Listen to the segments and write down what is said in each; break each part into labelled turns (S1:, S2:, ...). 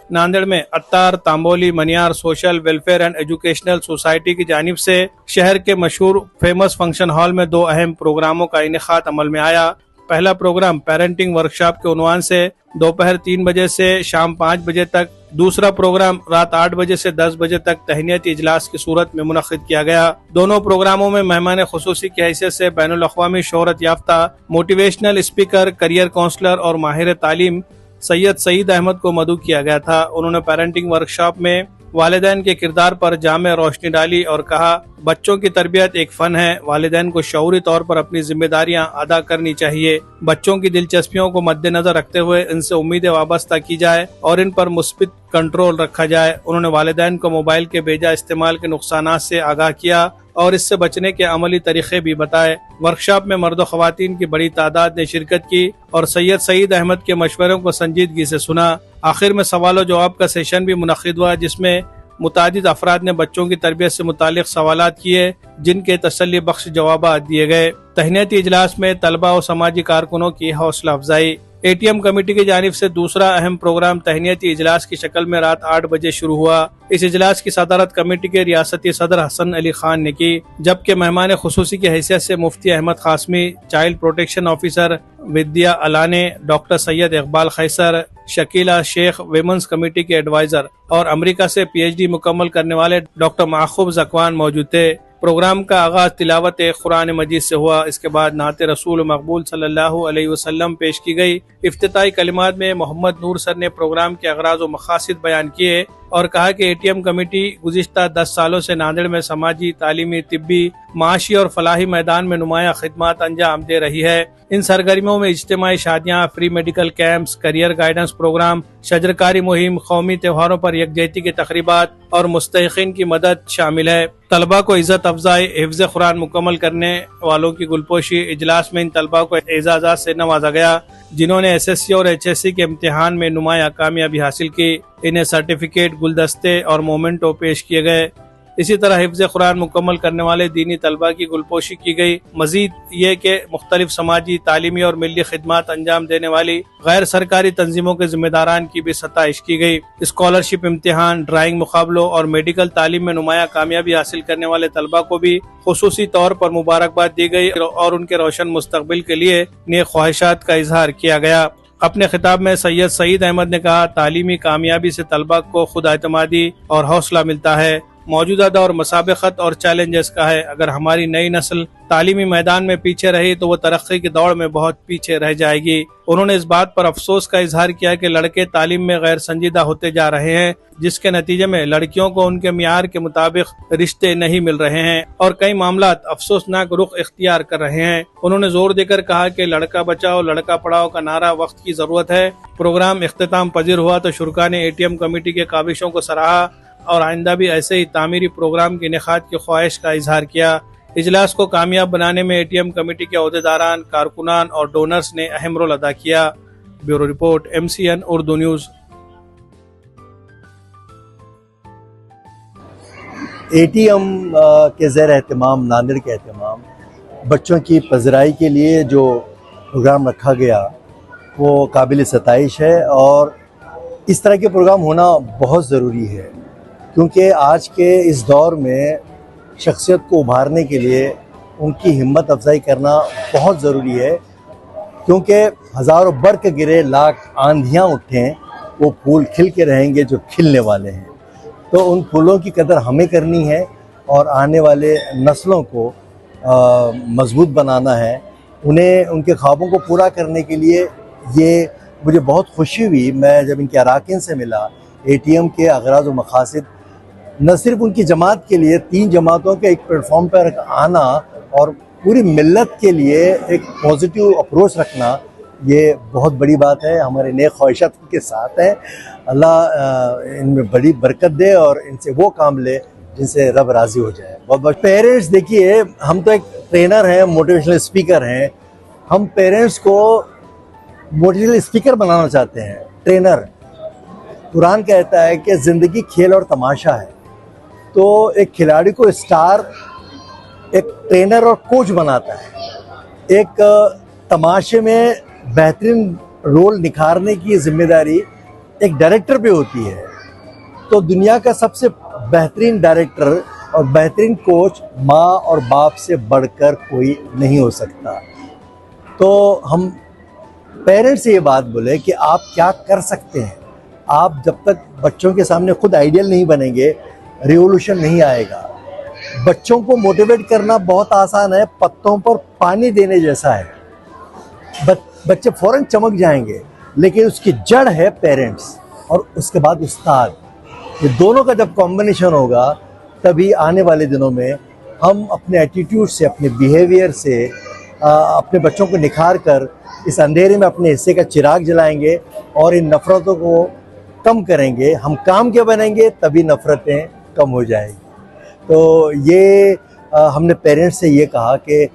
S1: नांदेड़ में Attar Tamboli Maniyar social welfare and educational society की जानिब से शहर के मशहूर फेमस फंक्शन हॉल में 2 अहम प्रोग्रामों का इनेकाद अमल में आया। पहला प्रोग्राम पेरेंटिंग वर्कशॉप के उन्वान से दोपहर 3 बजे से शाम 5 बजे तक, दूसरा प्रोग्राम रात 8 बजे से 10 बजे तक तहनीती इजलास की सूरत में मुनक्किद किया गया। दोनों प्रोग्रामों में मेहमान खुसूसी की हैसियत से बैनुल अक़वामी शोहरत याफ्ता मोटिवेशनल स्पीकर, करियर काउंसलर और माहिर तालीम सैयद सईद अहमद को मदऊ किया गया था। उन्होंने पेरेंटिंग वर्कशॉप में वालिदैन के किरदार पर जामे रोशनी डाली और कहा, बच्चों की तरबियत एक फन है, वालिदैन को शऊरी तौर पर अपनी जिम्मेदारियां अदा करनी चाहिए। बच्चों की दिलचस्पियों को मद्देनजर रखते हुए इनसे उम्मीदें वाबस्ता की जाए और इन पर मुस्बित कंट्रोल रखा जाए। उन्होंने वालिदैन को मोबाइल के बेजा इस्तेमाल के नुकसानात से आगाह किया और इससे बचने के अमली तरीके भी बताए। वर्कशॉप में मर्द ख़वातीन की बड़ी तादाद ने शिरकत की और सैयद सईद अहमद के मशवरों को संजीदगी से सुना। आखिर में सवाल जवाब का सेशन भी मुनक्किद हुआ, जिसमें मुतादिद अफराद ने बच्चों की तरबियत से मुतालिक सवालात किए, जिनके तसल्ली बख्श जवाब दिए गए। तहनीती इजलास में तलबा और समाजी कारकुनों की हौसला अफजाई। एटीएम कमेटी की जानिब से दूसरा अहम प्रोग्राम तहनीती इजलास की शक्ल में रात 8 बजे शुरू हुआ। इस इजलास की सदारत कमेटी के रियासती सदर हसन अली खान ने की, जबकि मेहमान खुसूसी की हैसियत से Mufti Ahmad Qasmi, child protection officer Vidya Alane, doctor Syed Iqbal Khaiser, Shakila Shaikh women's committee के एडवाइजर और अमेरिका से PhD मुकम्मल करने वाले डॉक्टर माखूब जकवान मौजूद थे। प्रोग्राम का आगाज तिलावत कुरान मजीद से हुआ। इसके बाद नात रसूल मकबूल सल्लल्लाहु अलैहि वसल्लम पेश की गई। इफ्तिताई कलिमात में मोहम्मद नूर सर ने प्रोग्राम के अगराज व मकासिद बयान किए और कहा कि एटीएम कमेटी गुज़िश्ता 10 सालों से नांदेड़ में समाजी, तालीमी, तिब्बी, माशी और फलाही मैदान में नुमाया खिदमात अंजाम दे रही है। इन सरगर्मियों में इज्तिमाई शादियाँ, free medical camps, career guidance programme, शजरकारी मुहिम, कौमी त्योहारों पर यकजहती की तकरीबात और मुस्तहिकीन की मदद शामिल है। तलबा को इज़्ज़त अफजाई, हिफ्ज़ कुरान मुकम्मल करने वालों की गुलपोशी। इजलास में इन तलबा को एजाज़ात से नवाजा गया जिन्होंने SSC और HSC के इम्तिहान में नुमाया कामयाबी हासिल की। इन्हें सर्टिफिकेट, गुलदस्ते और मोमेंटो पेश किए गए। इसी तरह हिफ्ज़ कुरान मुकम्मल करने वाले दीनी तलबा की गुलपोशी की गई। मजीद ये कि मुख्तलिफ समाजी, तालीमी और मिली खिदमात अंजाम देने वाली गैर सरकारी तंजीमों के जिम्मेदारान की भी सताइश की गई। स्कॉलरशिप, इम्तिहान, ड्राइंग मुकाबलों और मेडिकल तालीम में नुमाया कामयाबी हासिल करने वाले तलबा को भी खुसूसी तौर पर मुबारकबाद दी गई और उनके रोशन मुस्तकबिल के लिए नेक ख्वाहिशात का इजहार किया गया। अपने खिताब में सैयद सईद अहमद ने कहा, तालीमी कामयाबी से तलबा को खुद एतमादी और हौसला मिलता है। मौजूदा दौर मसाबकत और चैलेंजेस का है। अगर हमारी नई नस्ल तालीमी मैदान में पीछे रही तो वो तरक्की की दौड़ में बहुत पीछे रह जाएगी। उन्होंने इस बात पर अफसोस का इजहार किया कि लड़के तालीम में गैर संजीदा होते जा रहे हैं, जिसके नतीजे में लड़कियों को उनके मियार के मुताबिक रिश्ते नहीं मिल रहे हैं और कई मामलात अफसोसनाक रुख इख्तियार कर रहे हैं। उन्होंने जोर देकर कहा कि लड़का बचाओ लड़का पढ़ाओ का नारा वक्त की जरूरत है। प्रोग्राम इख्तिताम पजीर हुआ तो शुरका ने ATM कमेटी के काबिशों को सराहा और आइंदा भी ऐसे ही तामीरी प्रोग्राम के इनेकाद की ख्वाहिश का इजहार किया। इजलास को कामयाब बनाने में ATM कमेटी के अहदेदारान, कारकुनान और डोनर्स ने अहम रोल अदा किया। Bureau report, MCN Urdu news.
S2: ATM के ज़ेर एहतमाम, नांदेड़ के एहतमाम, बच्चों की पज़राई के लिए जो प्रोग्राम रखा गया वो काबिल सताइश है और इस तरह के प्रोग्राम होना बहुत ज़रूरी है, क्योंकि आज के इस दौर में शख्सियत को उभारने के लिए उनकी हिम्मत अफजाई करना बहुत ज़रूरी है। क्योंकि हज़ारों बर्क़ गिरे, लाख आंधियाँ उठें, वो फूल खिल के रहेंगे जो खिलने वाले हैं। तो उन फूलों की कदर हमें करनी है और आने वाले नस्लों को मजबूत बनाना है। उन्हें उनके ख्वाबों को पूरा करने के लिए ये मुझे बहुत खुशी हुई, मैं जब इनके अराकीन से मिला। ATM के अगराज व मकासिद न सिर्फ उनकी जमात के लिए, 3 जमातों के एक प्लेटफॉर्म पर आना और पूरी मिल्लत के लिए एक पॉजिटिव अप्रोच रखना, ये बहुत बड़ी बात है। हमारे नेक ख्वाहिशात के साथ है। अल्लाह इनमें बड़ी बरकत दे और इनसे वो काम ले जिनसे रब राज़ी हो जाए। बहुत बहुत पेरेंट्स, देखिए हम तो एक ट्रेनर हैं, मोटिवेशनल स्पीकर हैं। हम पेरेंट्स को मोटिवेशनल स्पीकर बनाना चाहते हैं, ट्रेनर। कुरान कहता है कि ज़िंदगी खेल और तमाशा है। तो एक खिलाड़ी को स्टार एक ट्रेनर और कोच बनाता है। एक तमाशे में बेहतरीन रोल निखारने की जिम्मेदारी एक डायरेक्टर पे होती है, तो दुनिया का सबसे बेहतरीन डायरेक्टर और बेहतरीन कोच माँ और बाप से बढ़कर कोई नहीं हो सकता। तो हम पेरेंट्स से ये बात बोले कि आप क्या कर सकते हैं। आप जब तक बच्चों के सामने खुद आइडियल नहीं बनेंगे, रिवोल्यूशन नहीं आएगा। बच्चों को मोटिवेट करना बहुत आसान है, पत्तों पर पानी देने जैसा है। बच्चे फौरन चमक जाएंगे, लेकिन उसकी जड़ है पेरेंट्स और उसके बाद उस्ताद। ये दोनों का जब कॉम्बिनेशन होगा, तभी आने वाले दिनों में हम अपने एटीट्यूड से, अपने बिहेवियर से अपने बच्चों को निखार कर इस अंधेरे में अपने हिस्से का चिराग जलाएंगे और इन नफ़रतों को कम करेंगे। हम काम के बनेंगे, तभी नफ़रतें कम हो जाएगी। तो ये हमने पेरेंट्स से ये कहा कि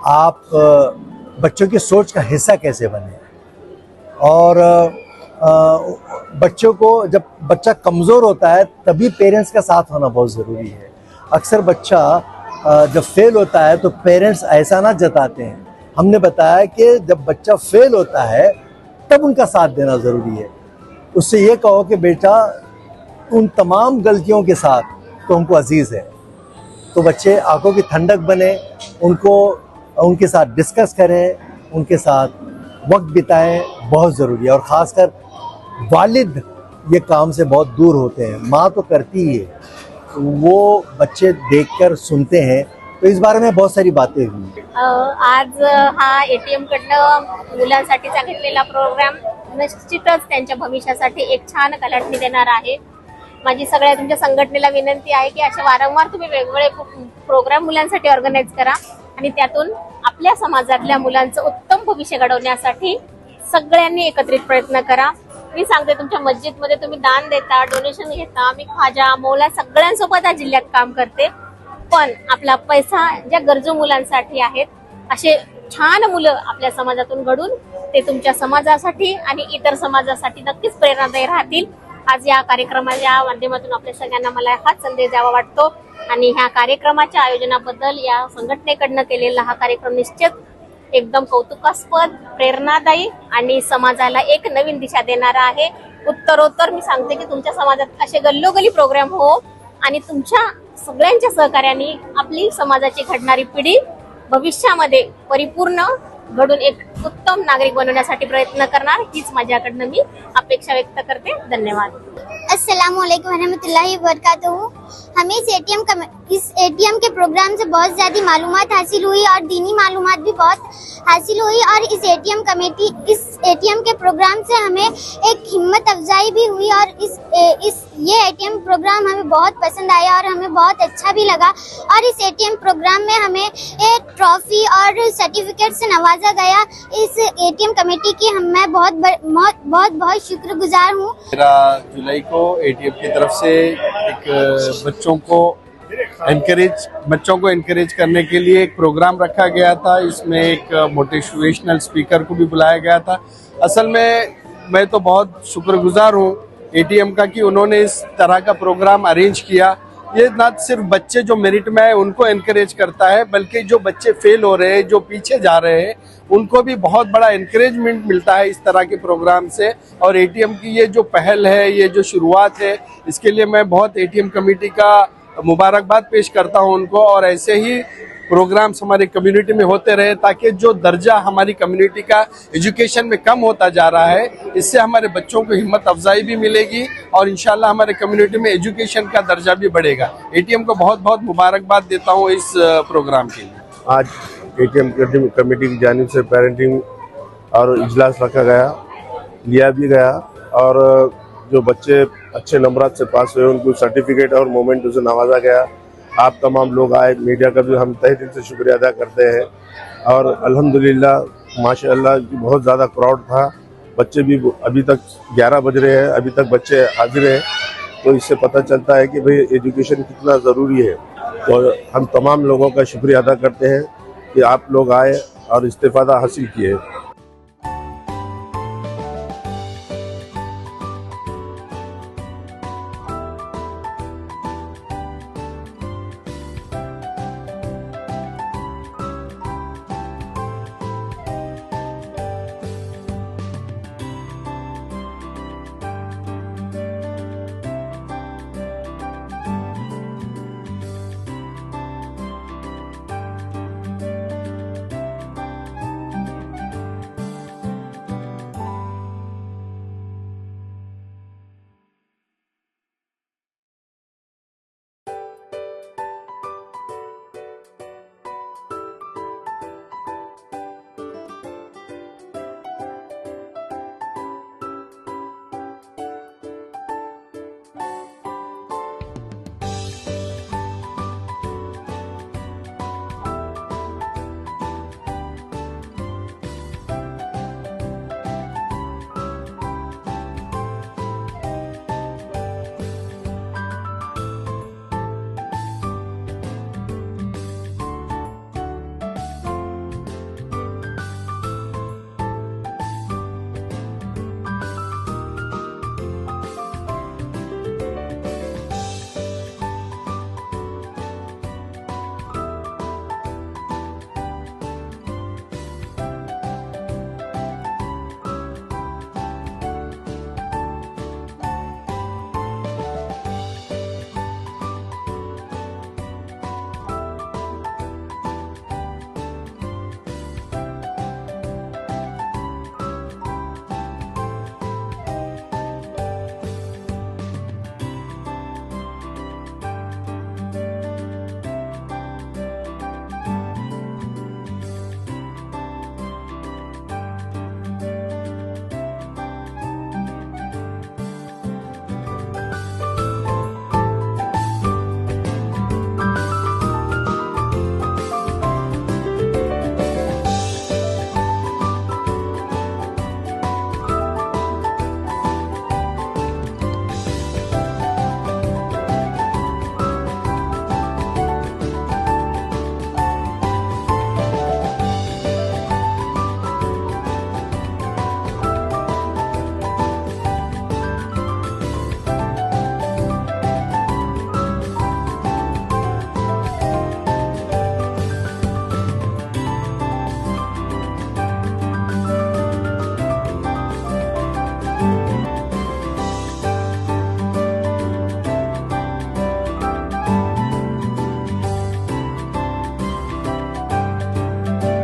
S2: आप बच्चों की सोच का हिस्सा कैसे बने, और बच्चों को, जब बच्चा कमज़ोर होता है तभी पेरेंट्स का साथ होना बहुत ज़रूरी है। अक्सर बच्चा जब फेल होता है तो पेरेंट्स ऐसा ना जताते हैं। हमने बताया कि जब बच्चा फेल होता है तब उनका साथ देना ज़रूरी है। उससे ये कहो कि बेटा उन तमाम गलतियों के साथ तो हमको अजीज़ है। तो बच्चे आंखों की ठंडक बने, उनके साथ डिस्कस करें, उनके साथ वक्त बिताएं, बहुत ज़रूरी है। और ख़ासकर वालिद ये काम से बहुत दूर होते हैं, माँ तो करती ही है, वो बच्चे देखकर सुनते हैं। तो इस बारे में बहुत सारी बातें हुई।
S3: आज हा ATM कडनं मुलांसाठीचा घेतलेला प्रोग्राम निश्चितच त्यांच्या भविष्यासाठी एक छान कलाटणी देणार आहे। माझी सगळ्या तुमच्या संघटनेला विनंती आहे की असे वारंवार तुम्ही वेगवेगळे प्रोग्राम मुलांसाठी ऑर्गनाइज करा आणि त्यातून आपल्या समाजातल्या मुलांचं उत्तम भविष्य घडवण्यासाठी सगळ्यांनी एकत्रित प्रयत्न करा। मी सांगते, तुमच्या मस्जिदमध्ये तुम्ही दान देता, डोनेशन घेता, मी खाजा मौला सगळ्यांसोबत या जिल्ह्यात काम करते, पण आपला पैसा ज्या गरजू मुलांसाठी आहेत, असे छान मुलं आपल्या समाजातून घडून ते तुमच्या समाजासाठी आणि इतर समाजासाठी नक्कीच प्रेरणादायी राहतील। आज या कार्यक्रमाच्या माध्यमातून आपल्या सगळ्यांना मला हाच संदेश द्यावा वाटतो आणि ह्या कार्यक्रमाच्या आयोजनाबद्दल या संघटनेकडनं केलेला हा कार्यक्रम निश्चित एकदम कौतुकास्पद, प्रेरणादायी आणि समाजाला एक नवीन दिशा देणारा आहे। उत्तरोत्तर मी सांगते की तुमच्या समाजात असे गल्लोगल्ली प्रोग्राम हो आणि तुमच्या सगळ्यांच्या सहकार्याने आपली समाजाची घडणारी पिढी भविष्यामध्ये परिपूर्ण घडून एक उत्तम नागरिक बनवण्यासाठी प्रयत्न करणार, हीच माझ्याकडनं मी अपेक्षा व्यक्त करते। धन्यवाद।
S4: अस्सलाम वालेकुम रहमतुल्लाहि व बरकातहू। हमें इस ATM के प्रोग्राम से बहुत ज़्यादा मालूमात हासिल हुई और दीनी मालूमात भी बहुत हासिल हुई, और इस ATM के प्रोग्राम से हमें एक हिम्मत अफजाई भी हुई, और ये ATM प्रोग्राम हमें बहुत पसंद आया और हमें बहुत अच्छा भी लगा। और इस ATM प्रोग्राम में हमें एक ट्रॉफी और सर्टिफिकेट से नवाजा गया। इस ATM कमेटी की मैं बहुत शुक्रगुजार हूँ।
S5: 13 जुलाई को ATM की तरफ से एक बच्चों को एनकरेज करने के लिए एक प्रोग्राम रखा गया था। इसमें एक मोटिवेशनल स्पीकर को भी बुलाया गया था। असल में मैं तो बहुत शुक्रगुजार हूँ ATM का कि उन्होंने इस तरह का प्रोग्राम अरेंज किया। ये ना सिर्फ बच्चे जो मेरिट में है उनको एनकरेज करता है, बल्कि जो बच्चे फेल हो रहे हैं, जो पीछे जा रहे हैं, उनको भी बहुत बड़ा एनकरेजमेंट मिलता है इस तरह के प्रोग्राम से। और ATM की ये जो पहल है, ये जो शुरुआत है, इसके लिए मैं बहुत ATM कमेटी का मुबारकबाद पेश करता हूं उनको। और ऐसे ही प्रोग्राम्स हमारी कम्युनिटी में होते रहे, ताकि जो दर्जा हमारी कम्युनिटी का एजुकेशन में कम होता जा रहा है, इससे हमारे बच्चों को हिम्मत अफजाई भी मिलेगी और इंशाल्लाह हमारे कम्युनिटी में एजुकेशन का दर्जा भी बढ़ेगा। ATM को बहुत बहुत मुबारकबाद देता हूँ इस प्रोग्राम के लिए।
S6: आज ATM कमेटी की जानिब से पेरेंटिंग और इजलास रखा गया, लिया भी गया, और जो बच्चे अच्छे नंबरात से पास हुए उनको सर्टिफिकेट और मोमेंटो से नवाजा गया। आप तमाम लोग आए, मीडिया का भी हम तहे दिल से शुक्रिया अदा करते हैं। और अल्हम्दुलिल्लाह माशाअल्लाह बहुत ज़्यादा क्राउड था। बच्चे भी अभी तक 11 बज रहे हैं, अभी तक बच्चे हाजिर हैं, तो इससे पता चलता है कि भाई एजुकेशन कितना ज़रूरी है। तो हम तमाम लोगों का शुक्रिया अदा करते हैं कि आप लोग आए और इस्तेफ़ादा हासिल किए।